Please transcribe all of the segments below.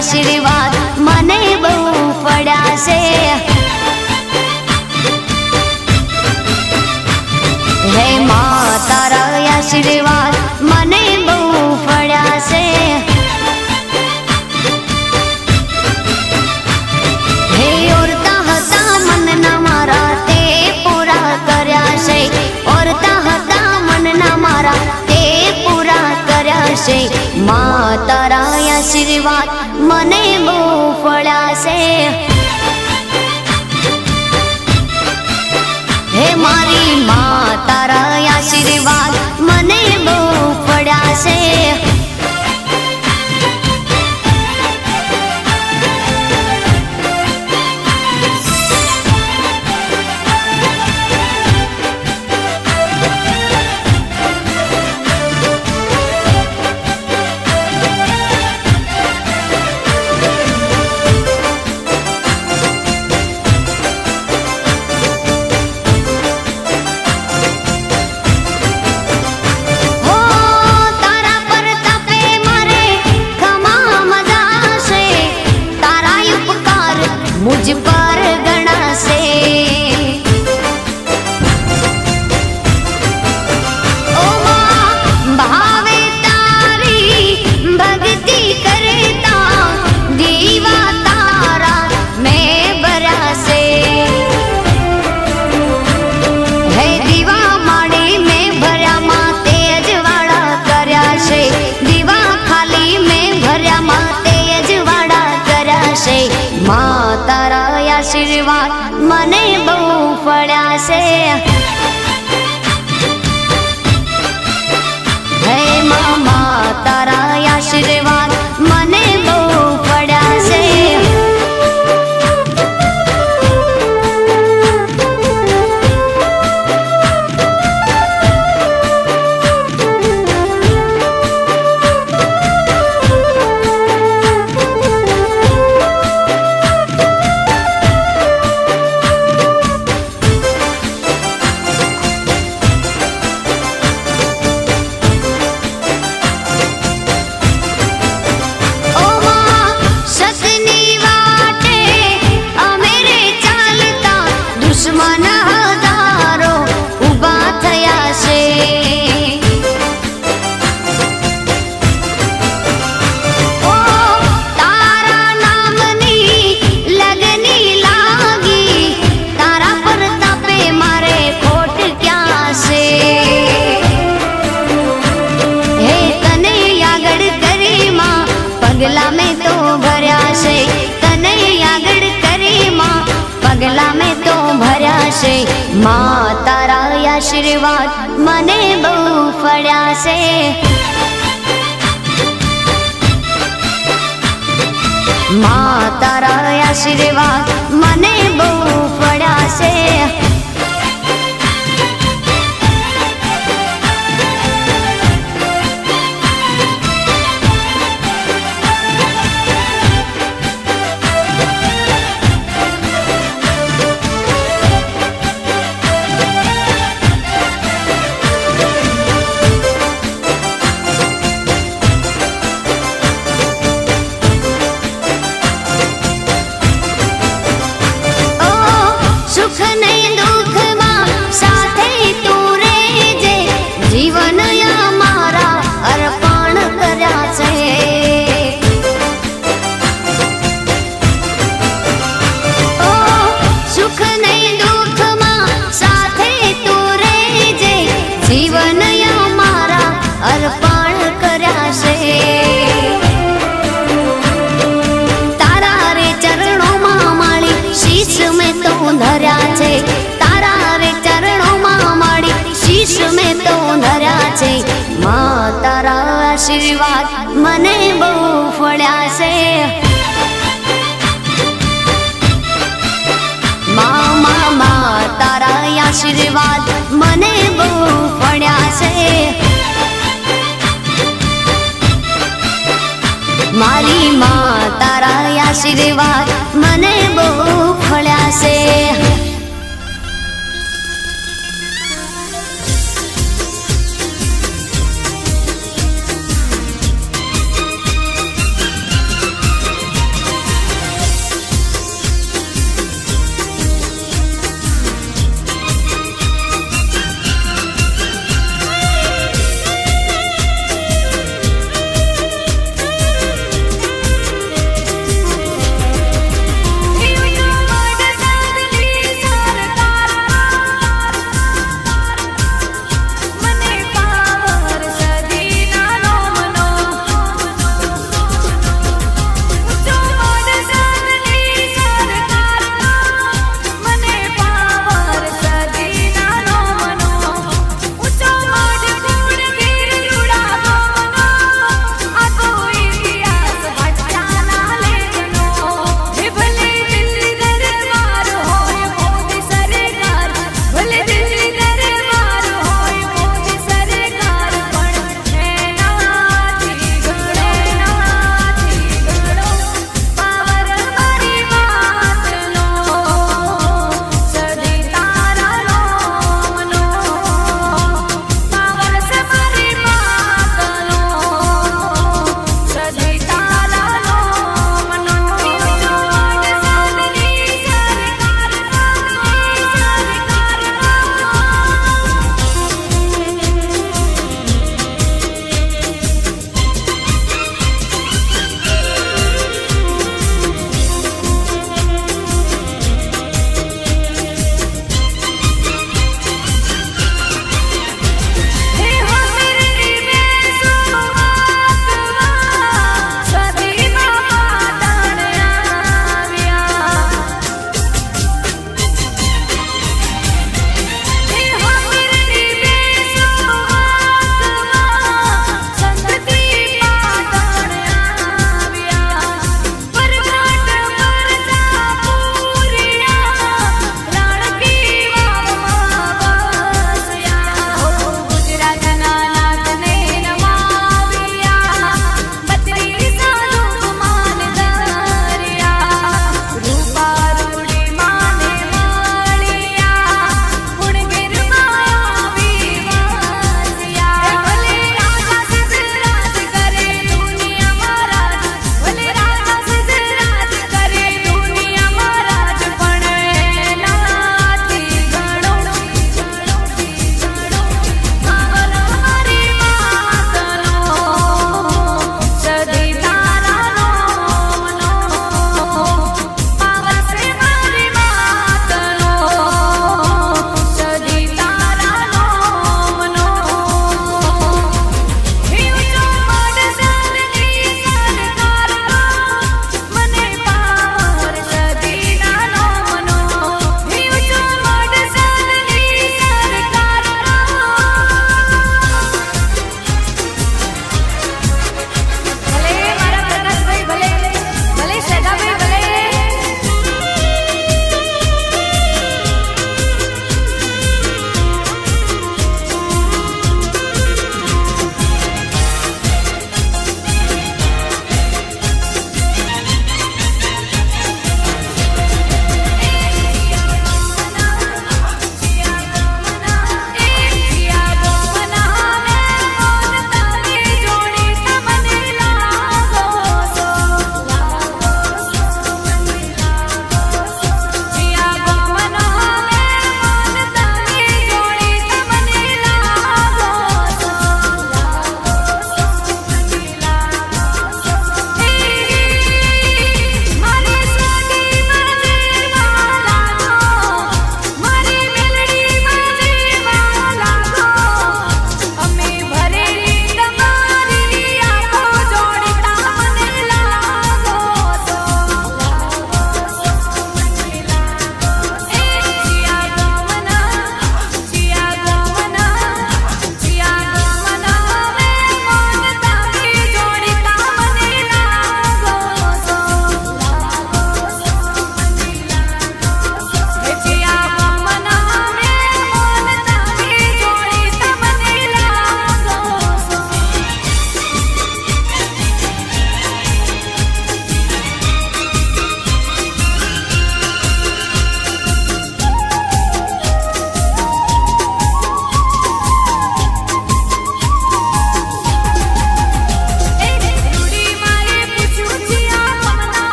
આશીર્વાદ મને બહુ પડ્યા છે. હે માં તારા આશીર્વાદ મને બહુ પડ્યા છે. હે ઓરતા હતા મનના મારા તે પૂરા કર્યા છે. ઓરતા હતા મનના મારા તે પૂરા કર્યા છે. માં તારા આશીર્વાદ મને બહુ પડ્યા છે. હે મારી માં તારા આશીર્વાદ મને બહુ પડ્યા છે. मुझ पर गणा से ओ मां भावे तारी भक्ति करता दीवा तारा मैं बरा से. है दीवा माड़ी में भर्या मां तेज वाड़ा कर्या છે. दीवा खाली में भर्या मां तेज वाड़ा કર્યા છે. માં તારા આશીર્વાદ મને બહુ પડ્યા છે. હે માં તારા આશીર્વાદ મને બહુ પડ્યા છે. દુશ્મન હજારો ઊભા થયા છે. ઓ તારા નામની લગની લાગી તારા પ્રતાપે મારે ખોટ ક્યાં છે. હે તને આગળ કરી માં પગલા મેં તો ભર્યા છે. તને આગળ કરી માં પગલા મેં તો ભર્યા છે. માં તારા આશીર્વાદ મને બહુ પડ્યા છે. માં તારા આશીર્વાદ મને બહુ પડ્યા છે. આશીર્વાદ મને બહુ પડ્યા છે. માં તારા આશીર્વાદ મને બહુ પડ્યા છે. મારી માં તારા આશીર્વાદ મને બહુ પડ્યા છે.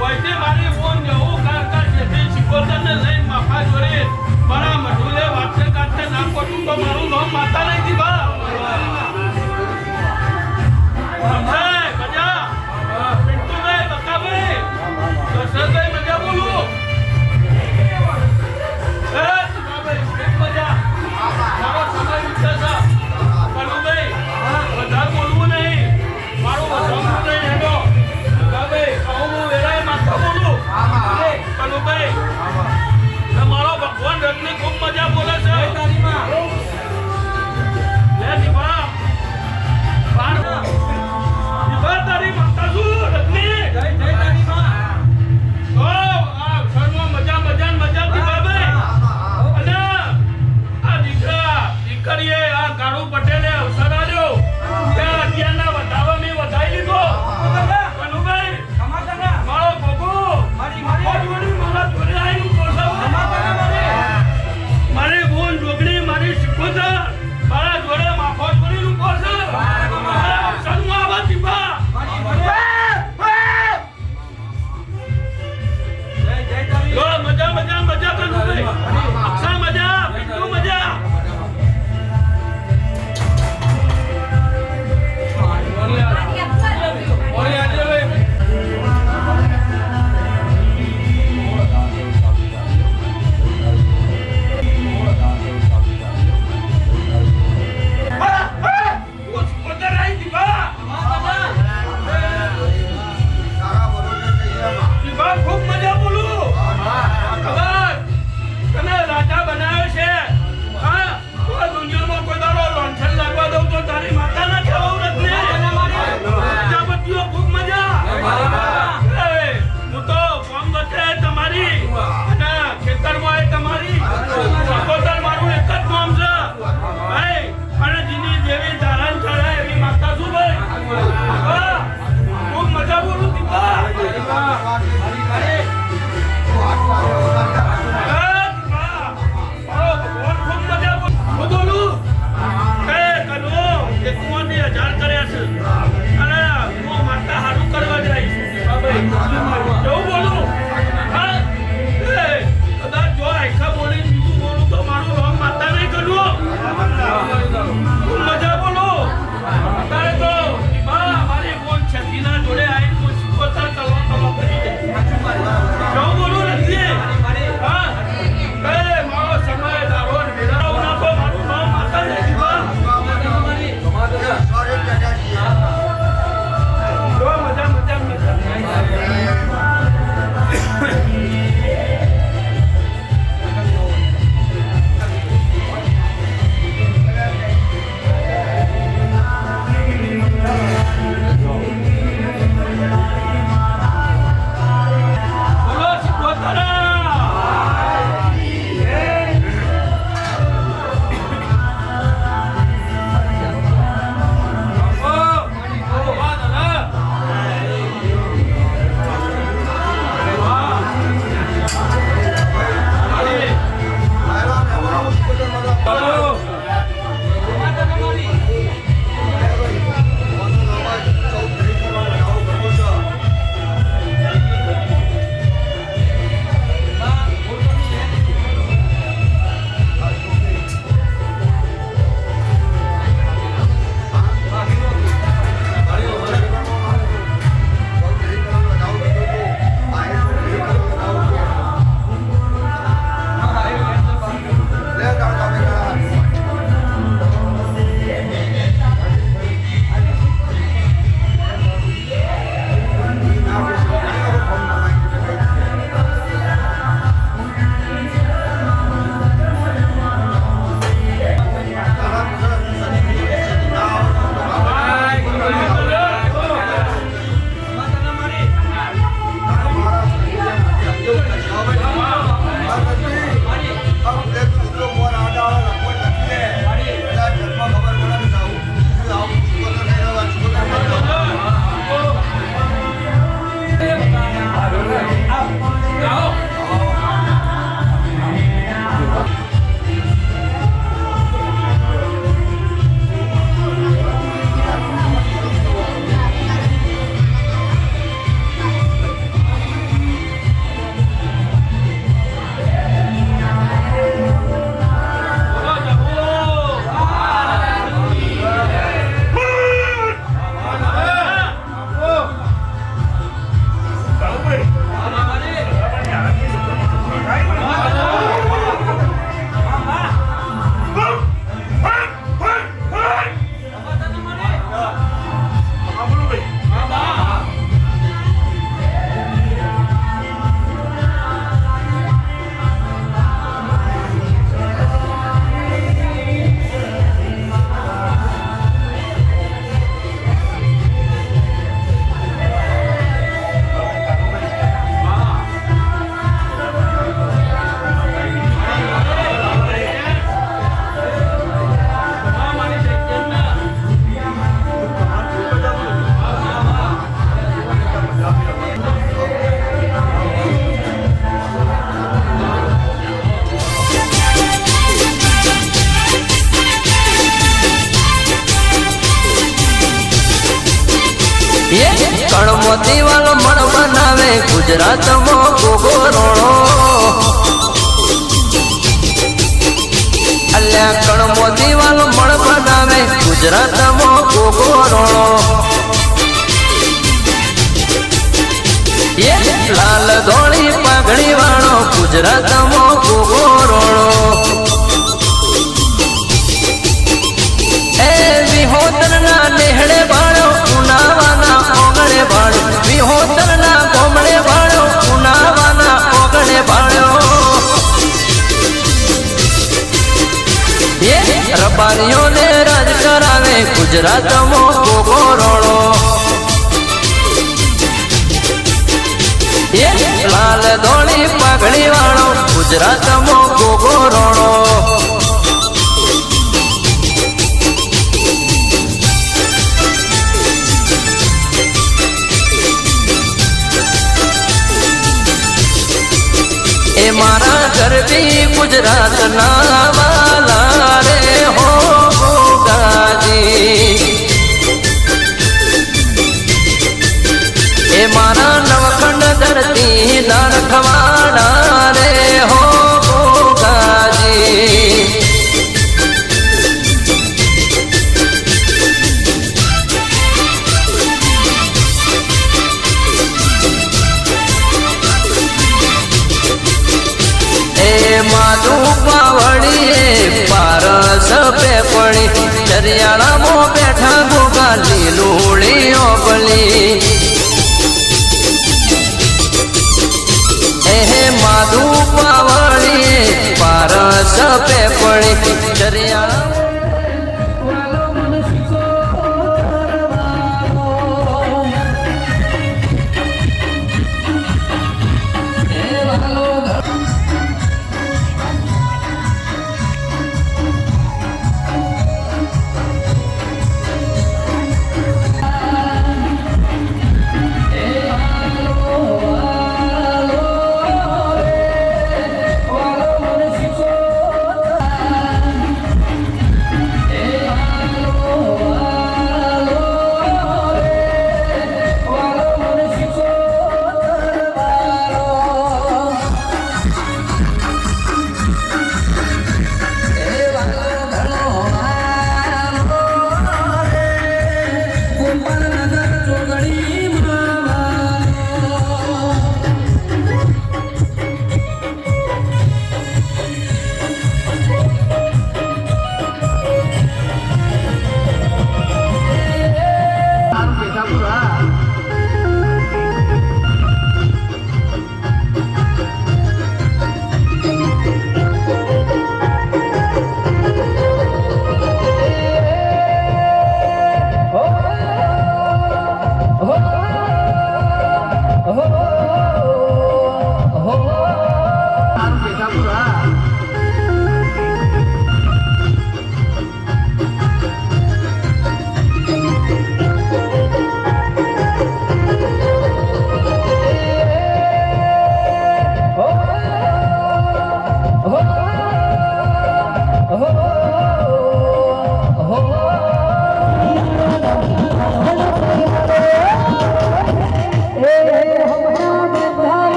વૈતે મારી ફોન જવું કાકા છે શિકોતરને લઈને માફા જોડે મારા મઢુલે વાતે કાતે નામ કોટું તો મારું નામ માતા નહીં દી બા સમજાય મજા પિન્ટુભાઈ બકાભાઈ દશરથભાઈ મજા બોલું મજા મારો સમય વિશે છે કનુભાઈ વધારે બોલવું નહીં મારું વધારવું નહીં હેડો બકાભાઈ હું વેરાય માથા બોલું કનુભાઈ મારો ભગવાન રત્ની ખૂબ મજા બોલે છે લે દીપા તારી માતા શું રત્ની જય તારી માં તો આ સર્વ મજા મજા મજા દીપાભાઈ અને આ દીકરીએ આ કાળુ પટેલે અવસર આલ્યો કે અગિયારના વધાવા મેં વધાઈ લીધો કનુભાઈ મારો ગોગો મારા જોડે આવીને મારી બોન જોગણી મારી શિકોતર મારા જોડે માફો જોડીનું કોસે સન્મા આવા દીપા મજા મજા મજા કનુભાઈ અક્ષર મજા પિન્ટુ મજા ખૂબ મજા બોલું ખબર તને રાજા બનાવ્યો છે હા કોઈ દુનિયામાં કોઈ દાડો લોન્છન લાગવા દઉં તો તારી માતા ના કહેવું નથી પ્રજાપતિઓ ખૂબ મજા હું તો ફોર્મ વચ્ચે તમારી અને ખેતરમાં તમારી શિકોતર મારું એક જ નામ છે ભાઈ અને જીની જેવી ધારણ ચડે એવી માતા શું ભાઈ ખૂબ મજા બોલું દીપા જોડે આવીને શિકોતર કરવા કરી દે બોલું નથી કણમોતી વાળો મણ બનાવે ગુજરાતમાં ગોગો રોણો અલ્યા કણમોતી વાળો મણ બનાવે ગુજરાતમાં ગોગો રોણો લાલ ધોળી પાઘડી વાળો ગુજરાતમાં ગોગો રોણો એ વિહોતરના નેહડે વાળો ઉનાવાના ઓગણે વાળો વિહોતરના ગોમડે વાળો ઉનાવાના ઓગણે વાળો રબારીઓને રાજ કરાવે ગુજરાતમાં ગોગો રોણો લાલ ધોળી પાઘડી વાળો ગુજરાતમાં ગોગો રોણો એ મારા ગરબી ગુજરાતના વાલા રે હો ગોગાજી એ મારા નવખંડ ધરતી નરખવાડા રે હો ગોગાજી માધુ પાવડીએ પારસ પેપડી ચરિયાળામાં બેઠા ગોગા લીલુડી ઓગલી માધુ પાવડીએ પારસ પેપડી ચરિયાળા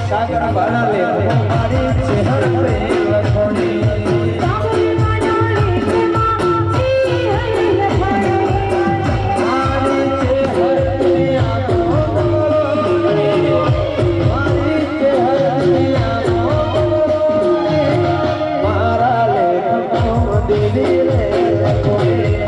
સાગર ભરા લે મારી ચહેર પે લખોણી મારા લેખો દીદી રે લખોણી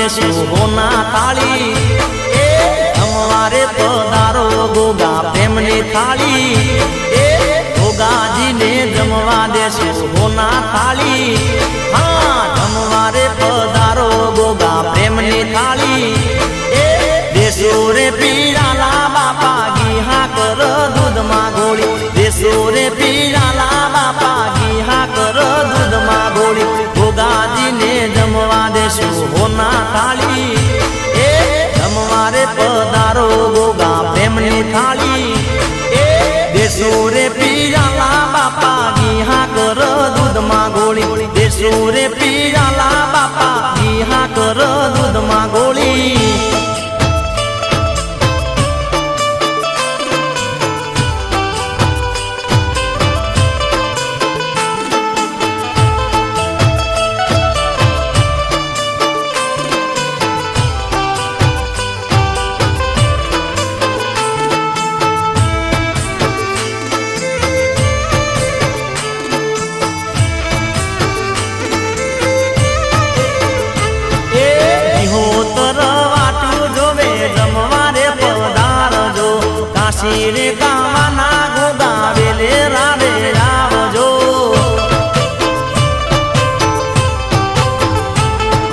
સોના થાળી એ અમારે પધારો ગોગા પ્રેમની થાળી એ ગોગાજીને જમવા દેશો સોના થાળી હા જમવારે પધારો ગોગા પ્રેમની થાળી એ દેશો રે પીરાલા બાપા ગીહા કર દૂધમાં ગોળી દેશો રે પીરાલા બાપા ગીહા કર દૂધમાં ગોળી ગોગાજીને જમવા દેશો હોના થાળી એ જમવારે પધારો ગોગા પ્રેમની થાળી એ દેશો રે પીરાલા બાપા ગીહા કર દૂધમાં ગોળી દેશો રે પીરાલા બાપા ગીહા કર દૂધમાં ગોળી રે ગાવાના ગોગાવેલે રાવે આવજો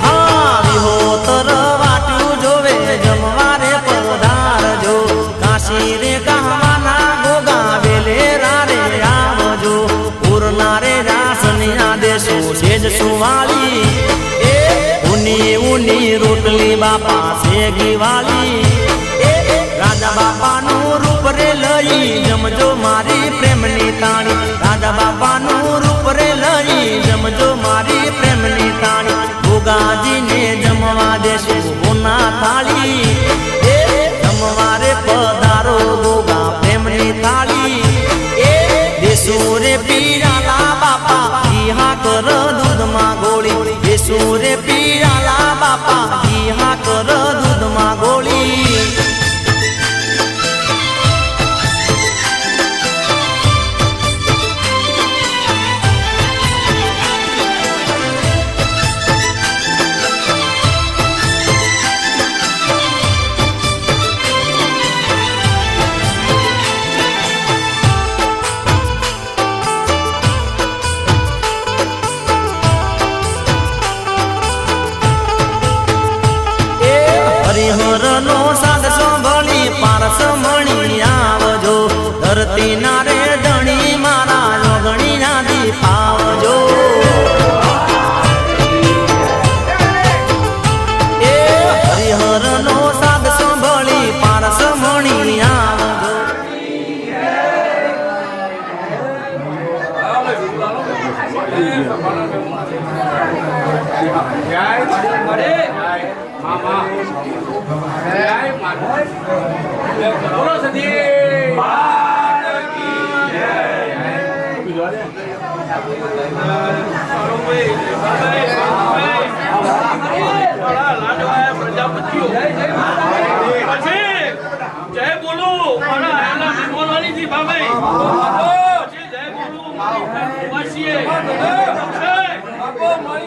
હા વિહોતર વાટ્યું જોવે જમવારે પધારજો કાશી રે ગાવાના ગોગાવેલે રાવે આવજો પૂરનારે રાસની આદેશો સેજ સુવાળી એ ઉની ઉની રોટલી બાપા શેગી વાળી રાજા બાપાનું રૂપ રે લઈ જમજો મારી પ્રેમની તાણી રાજા બાપાનું રૂપ રે લઈ જમજો મારી પ્રેમની તાણી ગોગાજીને જમવા દેશો ભક્તના થાળી એ જમવારે પધારો ગોગા પ્રેમની થાળી એ દેશો રે પીરાલા બાપા જીહા કર દૂધમાં ગોળી દેશો રે પીરાલા બાપા જીહા કર દૂધમાં ગોળી હરિહરનો સાદ સાંભળી પારસ મણી આવજો ધરતી ના રે ધણી મારા જોગણી ના દીપ આવજો એ હરિહરનો સાદ સાંભળી પારસ મણી આવજો બોલો સતી પ્રજાપતિઓ પછી જય બોલો મારા આયલા બોલવાની થી ભાઈ પછી જય બોલો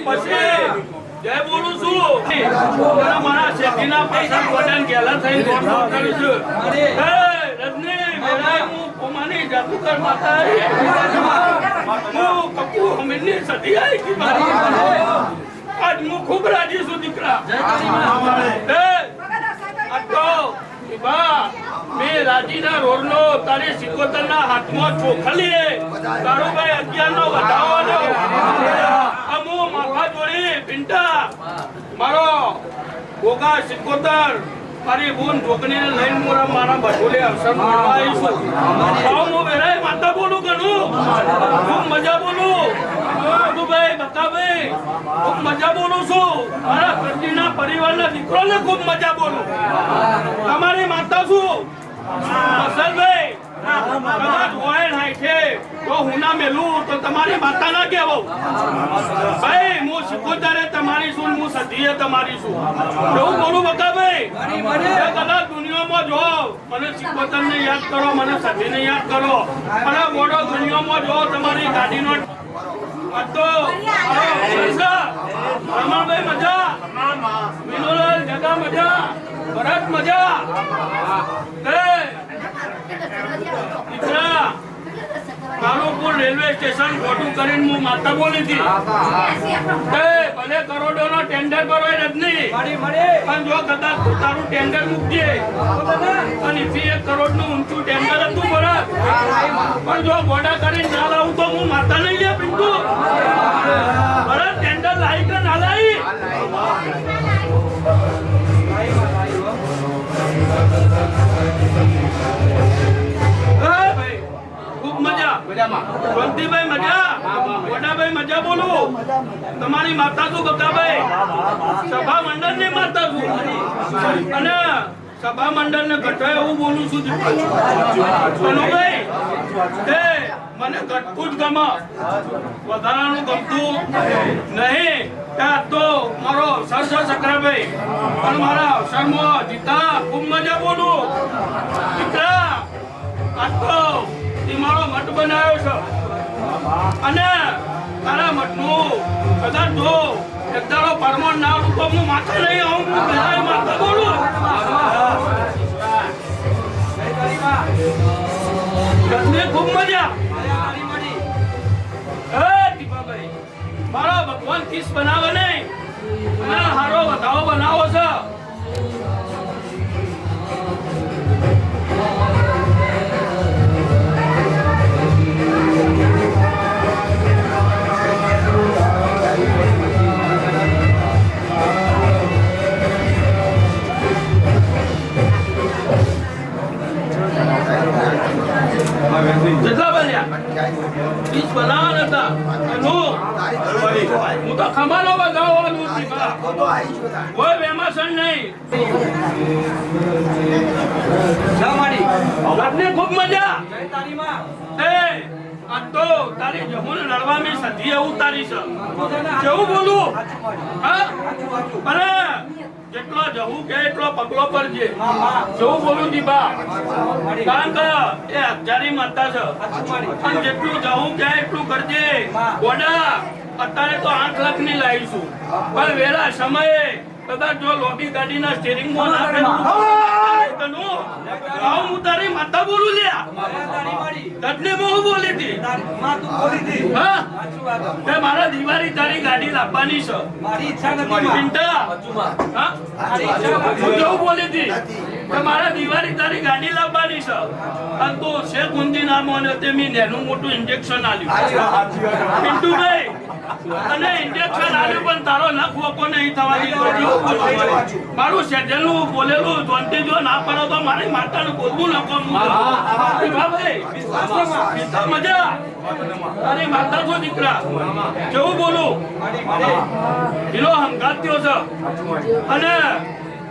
પછી જય બોલું છું મારા શેઠીના પૈસા કોટન ગેલા થઈ ગોઠવા કરું છું રજની મેરા હું કોમાની જાદુકર માતા હું કપુ હમીની સદી આવી કી મારી આજ હું ખૂબ રાજી છું દીકરા આ તો બા મે રાજીના રોડનો તારે સિકોતરના હાથમાં ચોખલીએ તારો ભાઈ 11 નો વધાવવાનો અમુ માથા જોડી પિંટા મારો ગોગા સિકોતર મારી બોન ઢોકણીને લઈને મોરા મારા બટુલે અવસર મળવા આવીશું હું વેરાય માતા બોલું કનું ખૂબ મજા બોલું ભાઈ બતાભાઈ ખૂબ મજા બોલું છું મારા કૃષ્ણના પરિવારના દીકરોને ખૂબ મજા બોલું તમારી માતા છું અસલભાઈ કદાચ હોય નાય છે તો હું ના મેલું તો તમારી માતા ના કહેવો ભાઈ હું સિકોતરે તમારી છું હું સધીએ તમારી છું એવું બોલું બકાભાઈ કદાચ દુનિયામાં જો મને સિકોતર ને યાદ કરો મને સધી ને યાદ કરો અને બોડો દુનિયામાં જો તમારી ગાડીનો તો રમણભાઈ મજા વિનોલાલ જગા મજા ભરત મજા દીકરા કાલુપુર રેલવે સ્ટેશન ખોટું કરીને હું માતા બોલી હતી ભલે કરોડો નો ટેન્ડર ભરો રજની પણ જો કદાચ તારું ટેન્ડર મૂકજે અને 1 કરોડ નું ઊંચું ટેન્ડર હતું ભરત પણ જો ગોડા કરીને ના લાવું તો હું માતા નહીં લે પિંટુ ભરત ટેન્ડર લાવી કે ના લાવી ખૂબ મજા શાંતિભાઈ મજા વડાભાઈ મજા બોલું તમારી માતા છું બકાભાઈ સભા મંડળ ની માતા છું અને સભા મંડળ ને ઘટાય એવું બોલું છું ભાઈ મને ઘટતું જ ગમે વધારાનું ગમતું નહીં ત્યાં તો મારો અવસર છે સકરાભાઈ પણ મારા અવસરમાં જીતા ખૂબ મજા બોલું દીકરા આ તો મારો મઠ બનાવ્યો છે અને તારા મઠનું કદાચ જો એક દાડો પરમાણ ના રૂપો હું માથે નહીં આવું હું પહેલા માથા બોલું ખૂબ મજા મારો ભગવાન 30 બનાવે નહીં અને હારો વધાવો બનાવો છે ડીશ બનાવવાના હતા એનું હું તો ખમાનો બગાવવાનું દીપા કોઈ વેમાસણ નહીં ઘરને ખૂબ મજા એ આ તો તારી જમુને લડવાની સધી એવું તારી છે કેવું બોલું હા અરે જેટલો જવું કે એટલો પગલો પડજે જેવું બોલું દીપા કારણ કે એ હજારી માતા છે અને જેટલું જવું કે એટલું કરજે ગોડા અત્યારે તો 8 લાખ ની લાવીશું પણ વેલા સમયે કદાચ જો લોબી ગાડીના સ્ટીરિંગ માં ના હું તારી માતા બોલું લ્યા તને બહુ બોલી હતી હા તે મારા દિવાળી તારી ગાડી લાવવાની છે પિંટા હા હું જેવું બોલી હતી કે મારા દિવાળી તારી ગાડી લાવવાની છે અને તું શેખ ગુંજી નામ અને તે મેં નેનું મોટું ઇન્જેક્શન આલ્યું પિન્ટુભાઈ અને ઇન્જેક્શન આલ્યું પણ તારો નખ વોકો નહીં થવાની મારું શેઠેલું બોલેલું જોનતી જો ના પડો તો મારી માતાનું બોલવું નકો મજા તારી માતા છો દીકરા કેવું બોલું એનો હંગાત્યો છે અને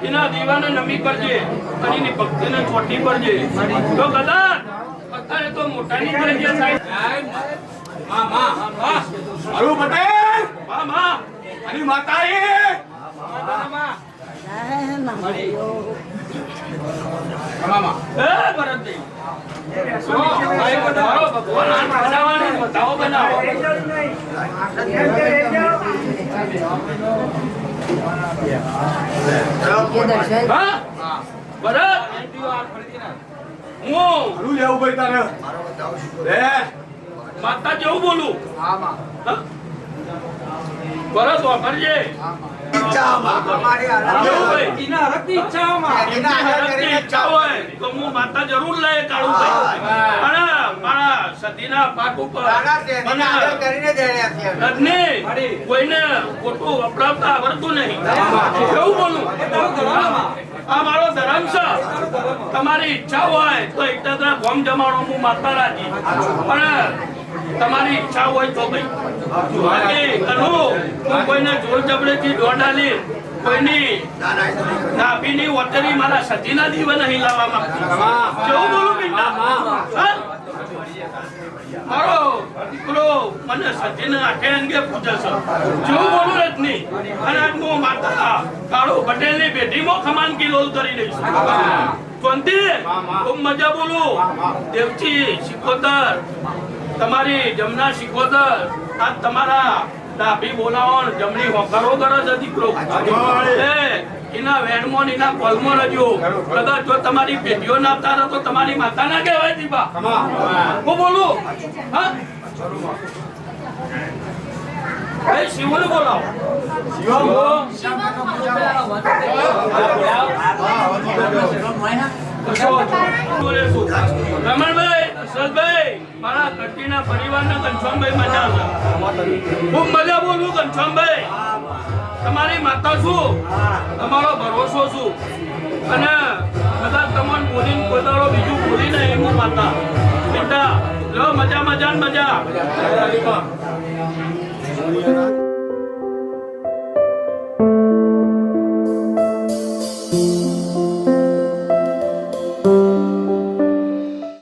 એના દીવાને નમી કરજે અને એની ભક્તિને છોટી કરજે તો કદાચ અત્યારે તો મોટાની કરી દે સાહેબ અરુ પટેલ મામા અને માતા એ એ ભરતભાઈ ભગવાન આંખ બનાવવાની બતાવો બનાવો હા ભરત હું અરુ લેવું ભાઈ તારે લે માતા જેવું બોલું ભરત વાપરજે ઈચ્છા હોય તો હું માતા જરૂર લઈ કાઢું અને મારા સતીના પાક ઉપર કોઈને ખોટું વપરાવતા આવડતું નહીં કેવું બોલું આ મારો ધર્મ છે તમારી ઈચ્છા હોય તો એકતા ફોર્મ જમાડો હું માતા રાજી પણ તમારી ઈચ્છા હોય તો ભાઈ હું કોઈને જોર જબરેથી દોડાલી કોઈની નાભીની વતરી મારા સતીના દીવા નહીં લાવવા માંગતી કેવું બોલું પિંડા મારો દીકરો મને સતીને આખે અંગે પૂજે છે જેવું બોલું રજની અને આજ હું માતા કાળુ પટેલની બેટીમાં ખમાન કિલોલ કરી દઈશ શાંતિ ખૂબ મજા બોલું દેવજી શિકોતર તમારી જમના શિકોતર આ તમારા ડાભી બોલાવો જમણી હોકરો કરે છે દીકરો એના વેણમાં એના કોલમાં રજો કદાચ જો તમારી પેઢીઓ ના આવતા તો તમારી માતા ના કહેવાય દીપા હું બોલું હા એ શિવને બોલાવો રમણભાઈ અશરફભાઈ મારા કટીના પરિવારના ઘનશ્યામભાઈ મજા ખૂબ મજા બોલું ઘનશ્યામભાઈ તમારી માતા છું તમારો ભરોસો છું અને કદાચ તમને બોલીને કોદાળો બીજું બોલી ને એમ માતા બેટા લો મજા મજા મજા